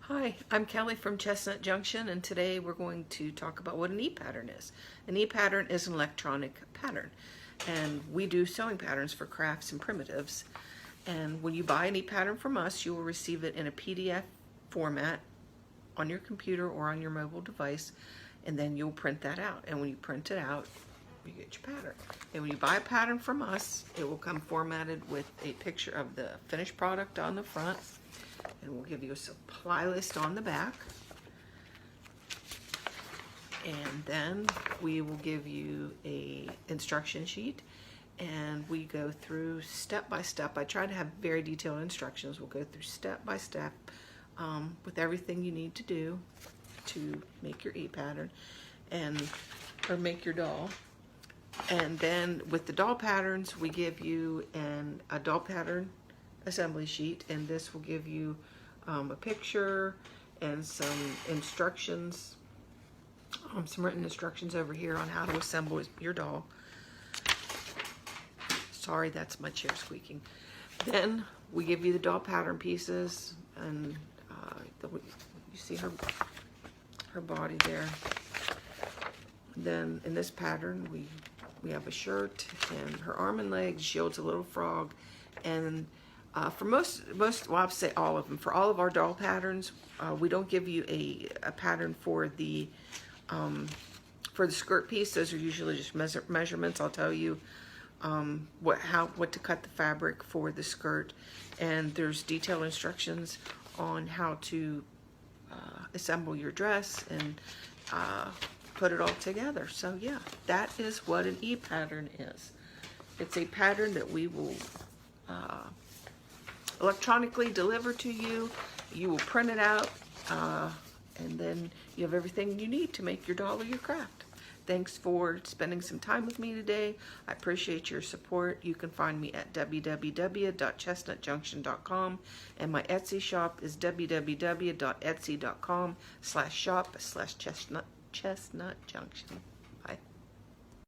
Hi, I'm Kelly from Chestnut Junction, and today we're going to talk about what an ePattern is. An ePattern is an electronic pattern, and we do sewing patterns for crafts and primitives. And when you buy an ePattern from us, you will receive it in a PDF format on your computer or on your mobile device, and then you'll print that out. And when you print it out, you get your pattern. And when you buy a pattern from us, it will come formatted with a picture of the finished product on the front, and we'll give you a supply list on the back, and then we will give you a instruction sheet, and we go through step by step. I try to have very detailed instructions. We'll go through step by step with everything you need to do to make your ePattern or make your doll. And then with the doll patterns, we give you a doll pattern assembly sheet, and this will give you a picture and some instructions, some written instructions over here on how to assemble your doll. Sorry, that's my chair squeaking. Then we give you the doll pattern pieces, and you see her body there. Then in this pattern, we have a shirt, and her arm and legs, shields a little frog, and for most, well, I'll say all of them. For all of our doll patterns, we don't give you a pattern for the skirt piece. Those are usually just measurements. I'll tell you what to cut the fabric for the skirt, and there's detailed instructions on how to assemble your dress and put it all together. So yeah, that is what an ePattern is. It's a pattern that we will electronically deliver to you. You will print it out, and then you have everything you need to make your doll or your craft. Thanks for spending some time with me today. I appreciate your support. You can find me at www.chestnutjunction.com, and my Etsy shop is www.etsy.com/shop/chestnut junction.